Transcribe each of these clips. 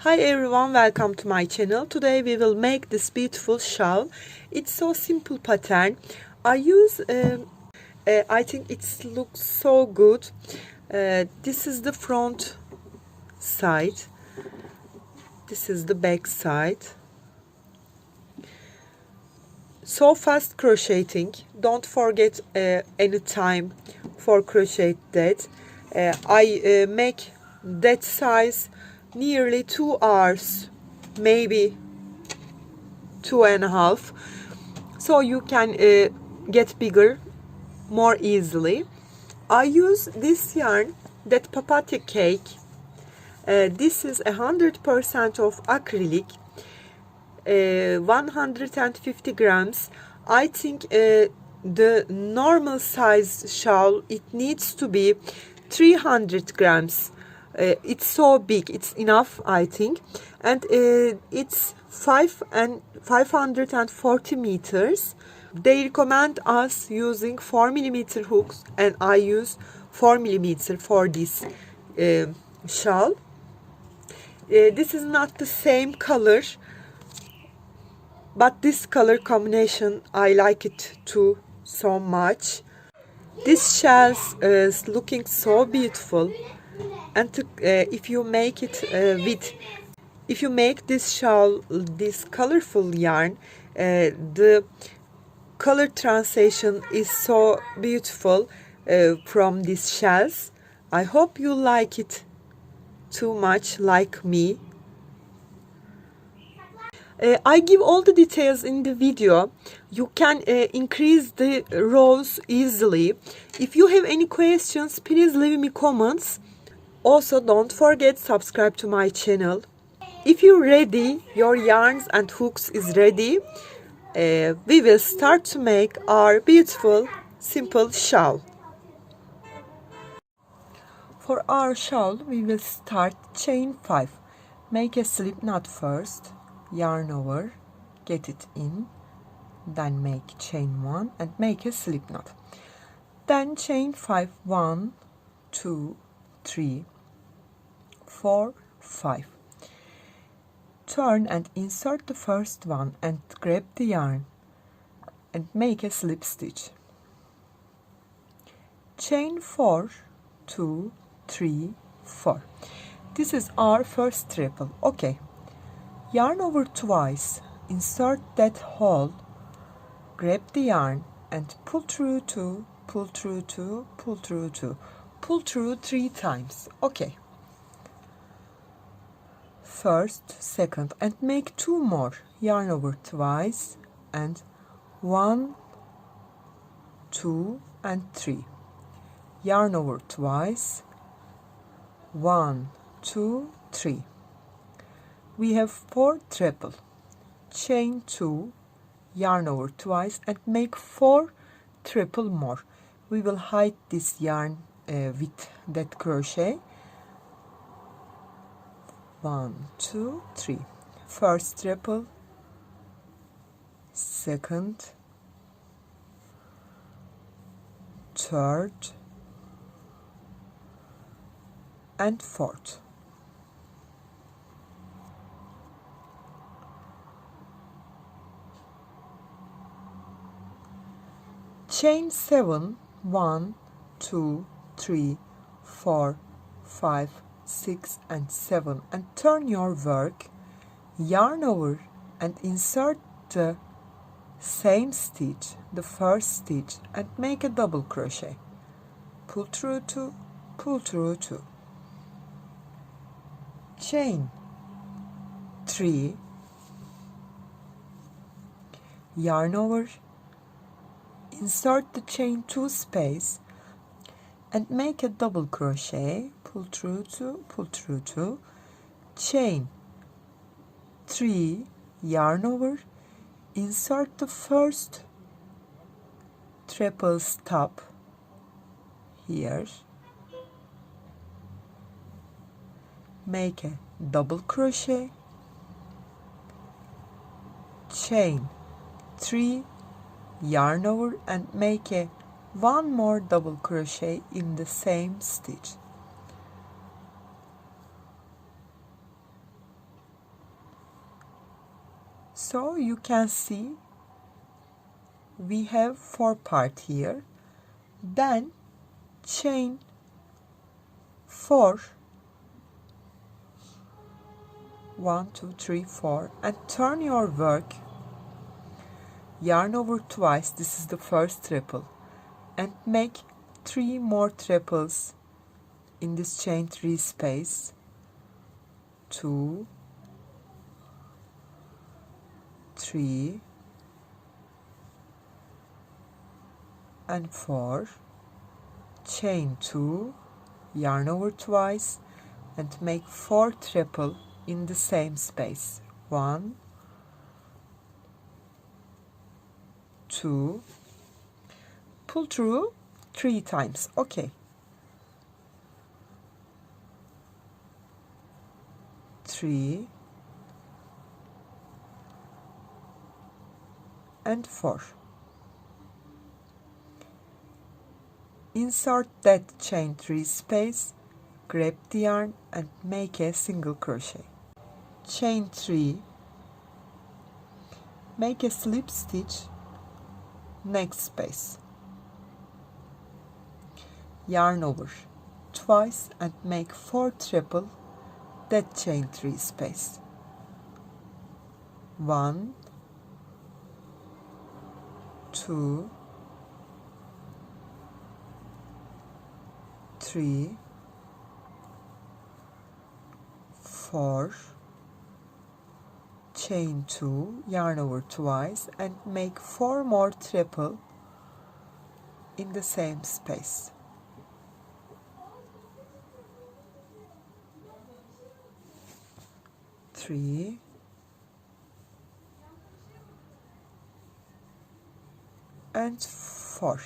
Hi everyone, welcome to my channel. Today we will make this beautiful shawl. It's so simple pattern. I use I think it looks so good. This is the front side, this is the back side. So fast crocheting, don't forget any time for crochet that. I make that size nearly 2 hours, maybe 2.5, so you can get bigger more easily. I use this yarn, that papaya cake. This is 100% of acrylic, 150 grams. I think the normal size shawl, it needs to be 300 grams. It's so big, it's enough I think, and it's 540 meters. They recommend us using 4mm hooks, and I use 4mm for this shawl. This is not the same color, but this color combination I like it too so much. This shawl is looking so beautiful, and if you make it if you make this shawl, this colorful yarn, the color translation is so beautiful from these shells. I hope you like it too much like me. I give all the details in the video. You can increase the rows easily. If you have any questions, please leave me comments. Also, don't forget subscribe to my channel. If you're ready, your yarns and hooks is ready, we will start to make our beautiful simple shawl. For our shawl, we will start chain 5. Make a slip knot first, yarn over, get it in, then make chain 1 and make a slip knot. Then chain 5, 1, 2, 3, 4, 5. Turn and insert the first one and grab the yarn and make a slip stitch. Chain 4, 2, 3, 4. This is our first triple. Okay. Yarn over twice, insert that hole, grab the yarn and pull through 2, pull through 2, pull through 2, pull through 3 times. Okay. First, second, and make 2 more. Yarn over twice and 1, 2 and 3. Yarn over twice, 1, 2, 3. We have 4 triple. Chain 2, yarn over twice and make 4 triple more. We will hide this yarn with that crochet. 1, 2, 3. First triple, second, third, and fourth. Chain 7, 1, 2, 3, 4, 5, 6 and 7, and turn your work, yarn over and insert the same stitch, the first stitch, and make a double crochet. Pull through 2, pull through 2. Chain 3, yarn over, insert the chain 2 space and make a double crochet. Pull through 2, pull through 2, chain 3, yarn over, insert the first triple stop here, make a double crochet, chain 3, yarn over and make a 1 more double crochet in the same stitch. So you can see we have 4 part here. Then chain 4, 1 2 3 4, and turn your work, yarn over twice, this is the first triple, and make 3 more triples in this chain 3 space. 2 3 and 4, chain 2, yarn over twice, and make 4 triple in the same space. 1 2, pull through 3 times. Okay, 3 and 4. Insert that chain 3 space, grab the yarn and make a single crochet. Chain 3, make a slip stitch, next space, yarn over twice and make 4 triple that chain 3 space. 1 2 3 4, chain 2, yarn over twice, and make 4 more triple in the same space. 3 and 4.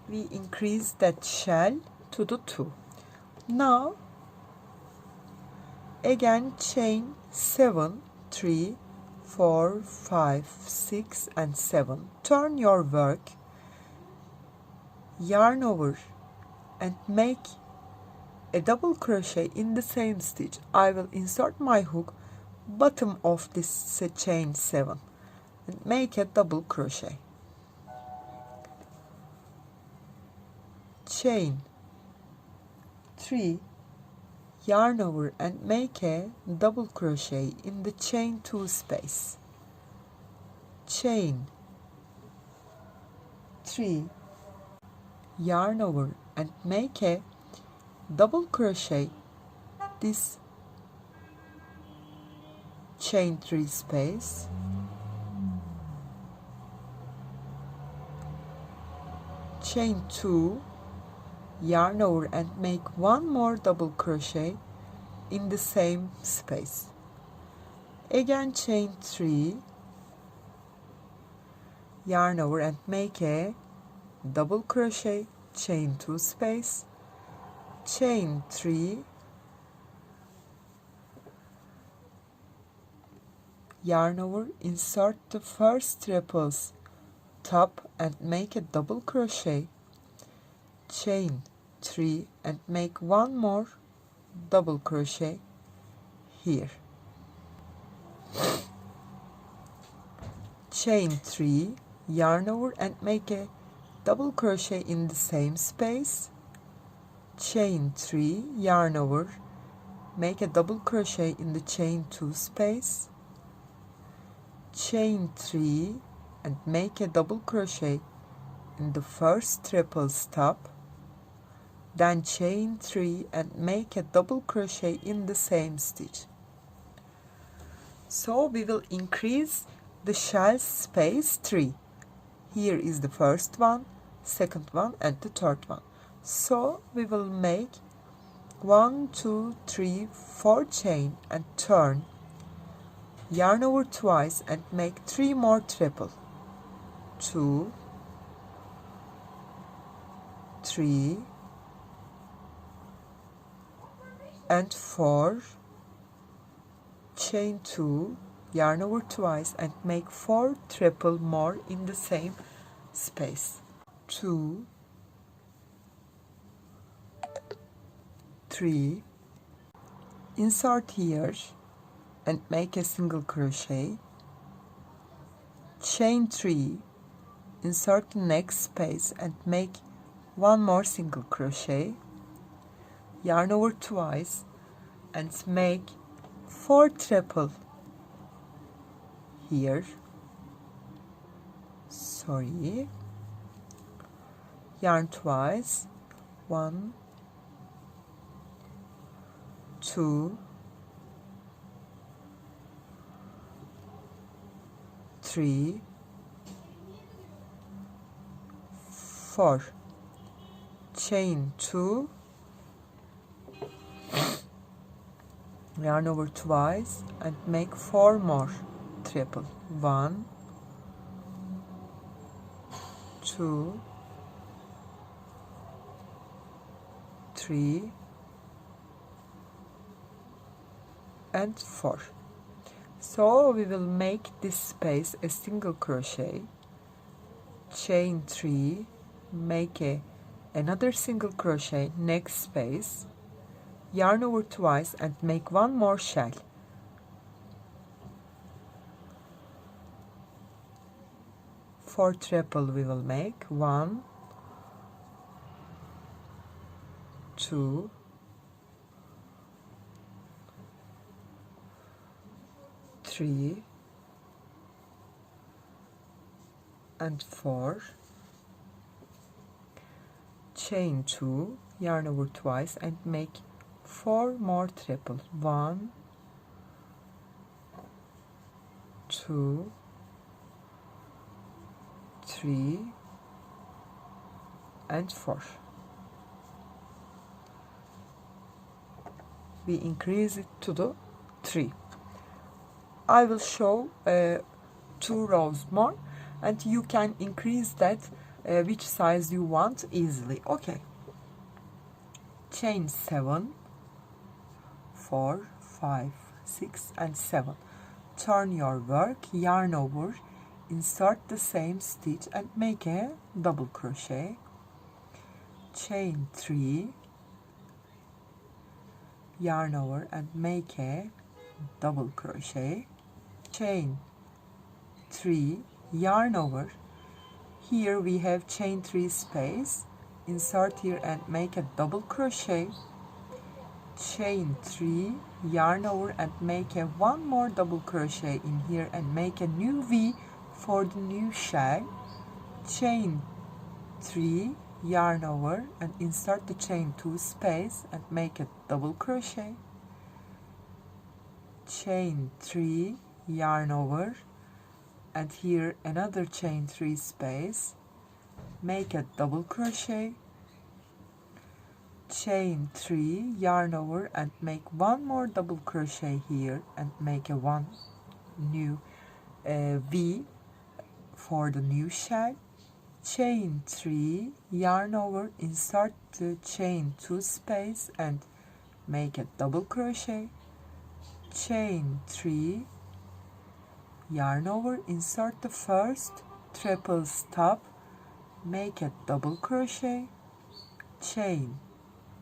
We increase that shell to the 2. Now again chain 7, 3 4 5 6 and 7, turn your work, yarn over and make a double crochet in the same stitch. I will insert my hook bottom of this chain 7 and make a double crochet. Chain 3, yarn over and make a double crochet in the chain 2 space. Chain 3, yarn over and make a double crochet this chain 3 space. Chain 2, yarn over and make 1 more double crochet in the same space. Again chain 3, yarn over and make a double crochet, chain 2 space, chain 3, yarn over, insert the first triples top and make a double crochet, chain 3 and make 1 more double crochet here. Chain 3, yarn over and make a double crochet in the same space, chain 3, yarn over, make a double crochet in the chain 2 space, chain 3 and make a double crochet in the first triple top, then chain 3 and make a double crochet in the same stitch. So we will increase the shell space 3. Here is the first one, second one and the third one. So we will make 1 2 3 4 chain and turn, yarn over twice and make 3 more triple. 2 3 and 4, chain 2, yarn over twice and make 4 triple more in the same space. 2 3 insert here and make a single crochet, chain 3, insert the next space and make one more single crochet, yarn over twice and make 4 triple here, yarn twice, 1, 2, 3, 4, chain 2, yarn over twice and make 4 more triple, 1, 2, 3 and 4. So we will make this space a single crochet, chain 3, make another single crochet, next space, yarn over twice and make one more shell, four triple we will make, 1, 2, 3 and 4, chain 2, yarn over twice and make 4 more triple, 1, 2, 3 and 4. We increase it to the 3. I will show 2 rows more and you can increase that which size you want easily. Okay, chain 7, 4, 5, 6 and 7, turn your work, yarn over, insert the same stitch and make a double crochet, chain 3, yarn over and make a double crochet, chain 3, yarn over, here we have chain 3 space, insert here and make a double crochet, chain 3, yarn over and make a one more double crochet in here and make a new V for the new shell, chain 3, yarn over and insert the chain 2 space and make a double crochet, chain 3, yarn over and here another chain 3 space, make a double crochet, chain 3, yarn over and make one more double crochet here and make a one new V for the new shell, chain 3, yarn over, insert the chain 2 space and make a double crochet, chain 3, yarn over, insert the first triple stop, make a double crochet, chain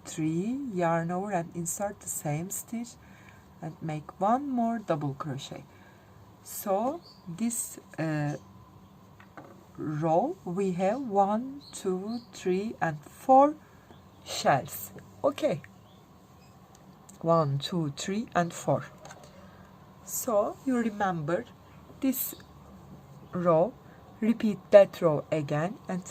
3, yarn over and insert the same stitch and make one more double crochet. So this row we have 1, 2, 3 and 4 shells. Okay, 1, 2, 3 and 4. So you remember this row, repeat that row again and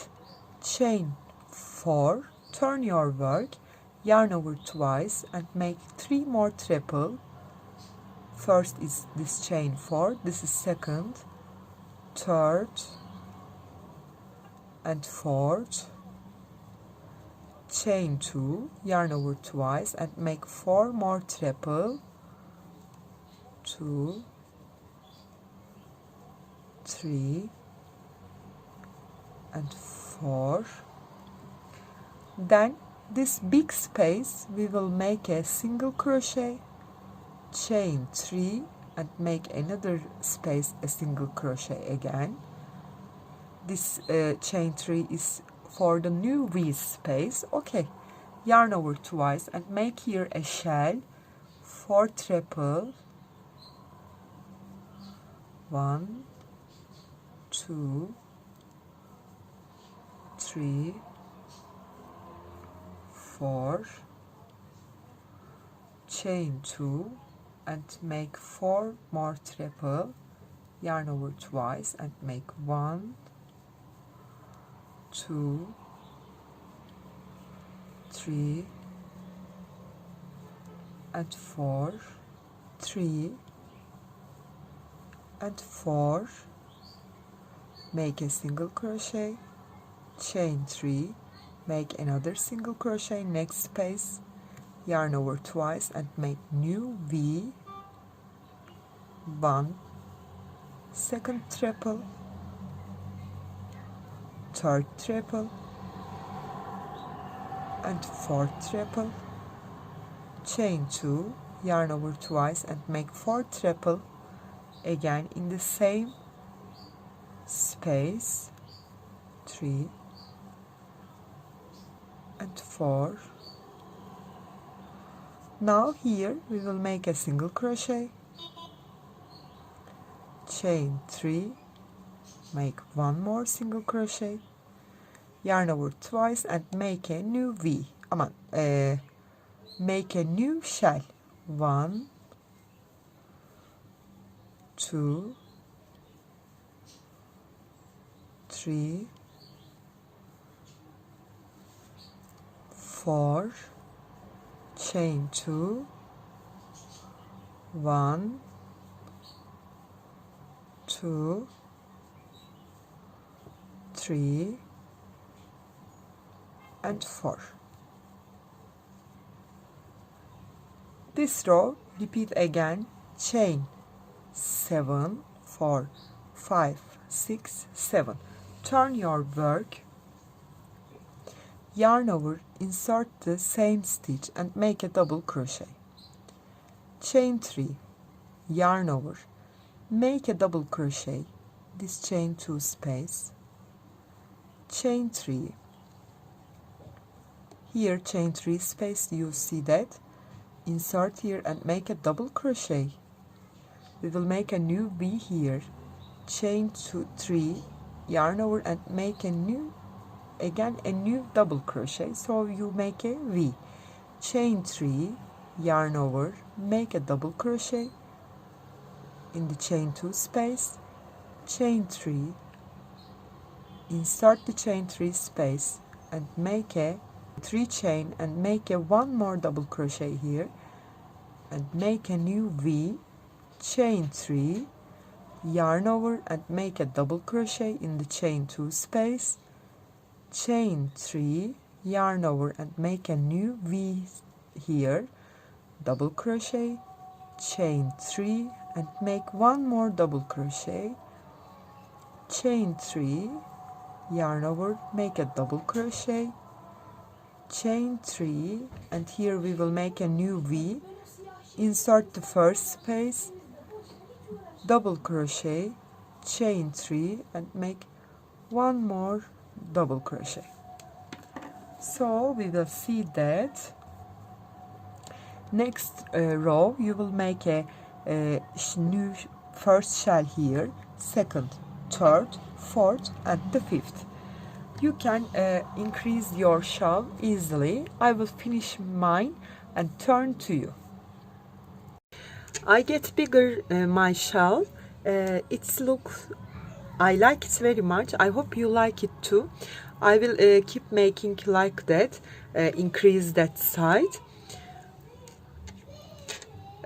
chain 4, turn your work, yarn over twice and make 3 more triple. First is this chain 4, this is second, third and fourth, chain 2, yarn over twice and make 4 more triple, 2, 3 and 4. Then this big space we will make a single crochet, chain 3 and make another space a single crochet again. This chain 3 is for the new V space. Okay, yarn over twice and make here a shell, 4 treble, 1, 2, 3, 4, chain 2 and make 4 more treble, yarn over twice and make 1, 2, 3 and 4, 3 and 4, make a single crochet, chain 3, make another single crochet next space, yarn over twice and make new V, 1, second treble, third treble and fourth treble, chain 2, yarn over twice and make 4 treble again in the same space, 3 and 4. Now here we will make a single crochet, chain 3, make 1 more single crochet, yarn over twice and make a new V, make a new shell, 1, 2, 3, 4, chain 2, 1, 2, 3 and 4. This row repeat again, chain 7, 4, 5, 6, 7. Turn your work, yarn over, insert the same stitch and make a double crochet, chain 3, yarn over, make a double crochet, this chain 2 space, chain 3, here chain 3 space, you see that, insert here and make a double crochet, we will make a new V here, chain 2, 3, yarn over and make a new, again a new double crochet, so you make a V, chain 3, yarn over, make a double crochet in the chain 2 space, chain 3, insert the chain 3 space and make a 3 chain and make a 1 more double crochet here and make a new V, chain 3, yarn over and make a double crochet in the chain 2 space, chain 3, yarn over and make a new V here, double crochet, chain 3 and make 1 more double crochet, chain 3, yarn over, make a double crochet, chain 3 and here we will make a new V, insert the first space, double crochet, chain 3 and make 1 more double crochet. So we will see that next row you will make a new first shell here, second, third, fourth and the fifth. You can increase your shawl easily. I will finish mine and turn to you. I get bigger my shawl. I like it very much. I hope you like it too. I will keep making like that, increase that side.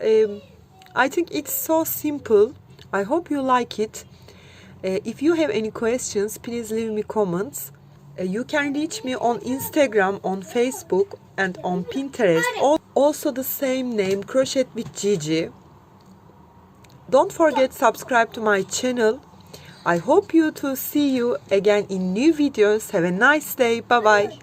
I think it's so simple. I hope you like it. If you have any questions, please leave me comments. You can reach me on Instagram, on Facebook and on Pinterest. Also the same name, Crochet with Gigi. Don't forget subscribe to my channel. I hope you to see you again in new videos. Have a nice day. Bye bye.